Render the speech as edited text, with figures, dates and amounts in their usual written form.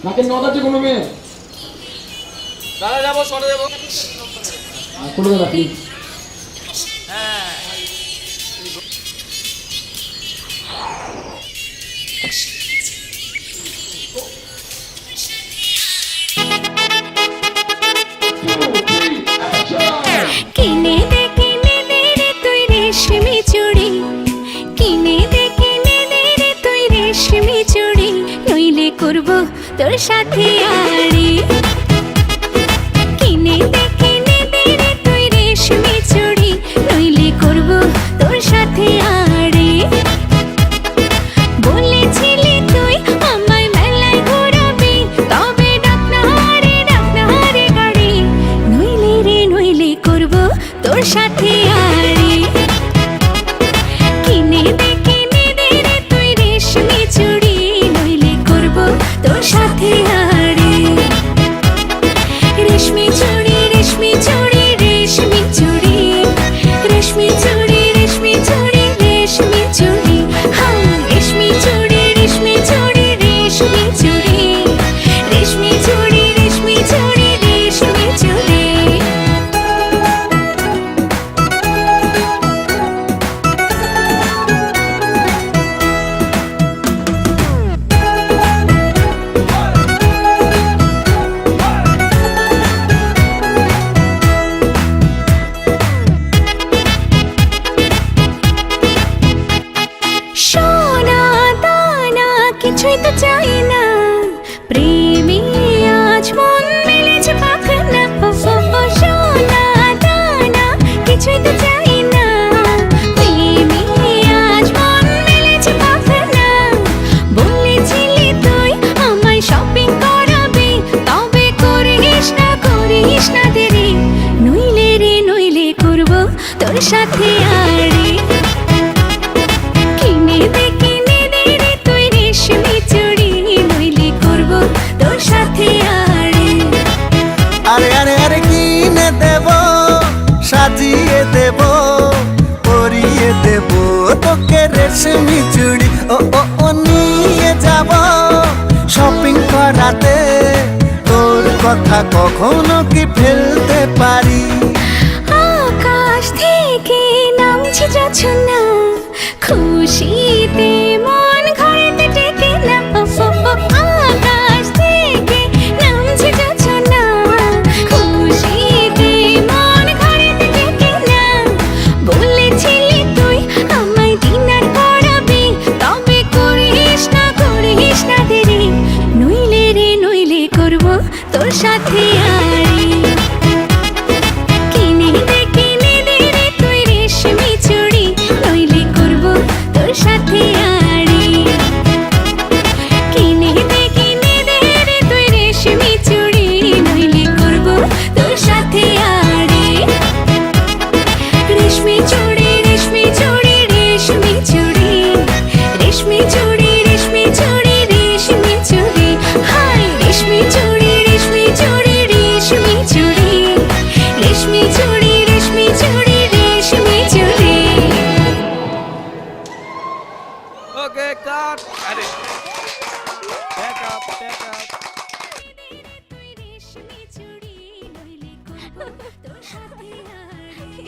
নাকের নদাতে কোনো মেয়ে দাদা যাবো সরে দেবো খুলে দেবা প্লিজ। হ্যাঁ কিনে দে রে তুই রেশমি চুড়ি, কিনে দে রে তুই রেশমি চুড়ি, নইলে করব তোর সাথে আড়ি। কিনে দে রে তুই রেশমি চুড়ি, নইলে করব তোর সাথে আড়ি। বলেছিলি তুই আমায় মেলায় ঘোরাবি, তবে ডাক না রে গাড়ি, নইলে করব তোর সাথে আড়ি। কিনে দে রে তুই রেশমি চুড়ি, নইলে করব তোর সাথে আড়ি। রেশমি চুড়ি রেশমি চুড়ি রেশমি চুড়ি, রেশমি চুড়ি রেশমি চুড়ি রেশমি চুড়ি, হ্যাঁ রেশমি চুড়ি রেশমি চুড়ি রেশমি চুড়ি, রেশমি চুড়ি রেশমি চুড়ি রেশমি চুড়ি। সোনা দানা কিছুই তো চাই না, প্রেমে আজ মন মেলেছে পাখানা। সোনা দানা কিছুই তো চাই না, প্রেমে আজ মন মেলেছে পাখানা। বলেছিলি তুই আমায় শপিং করাবি, তবে করিস না দেরি, নইলে করব তোর সাথে আড়ি। কিনে দে রে তুই রেশমি চুড়ি, নইলে করব তোর সাথে আড়ি। আরে আরে আরে কিনে দেব, সাজিয়ে দেব, পরিয়ে দেব তোকে রেশমি চুড়ি। ও নিয়ে যাব শপিং করাতে, তোর কথা কখনো কি ফেলতে পারি? আকাশ থেকে নামছে জোছনা, খুশিতে মন ঘরেতে টেকে না। আকাশ থেকে নামছে জোছনা, খুশিতে মন ঘরেতে টেকে না। বলেছিলি তুই আমায় ডিনার করাবি, তবে করিস না দেরি, নইলে করব তোর সাথে আড়ি। কিনে দে রে তুই রেশমি চুড়ি, নইলে করব তোর সাথে আড়ি। কিনে দে রে তুই রেশমি চুড়ি, নইলে করব তোর সাথে আড়ি। রেশমি চুড়ি রেশমি চুড়ি রেশমি চুড়ি, রেশমি চুড়ি রেশমি চুড়ি রেশমি চুড়ি, হাই রেশমি চুড়ি রেশমি চুড়ি রেশমি চুড়ি, রেশমি চুড়ি রেশমি চুড়ি রেশমি চুড়ি। ওকে কাট আরে ব্যাক আপ তুই রেশমি চুড়ি, নইলে করব তোর সাথে আড়ি।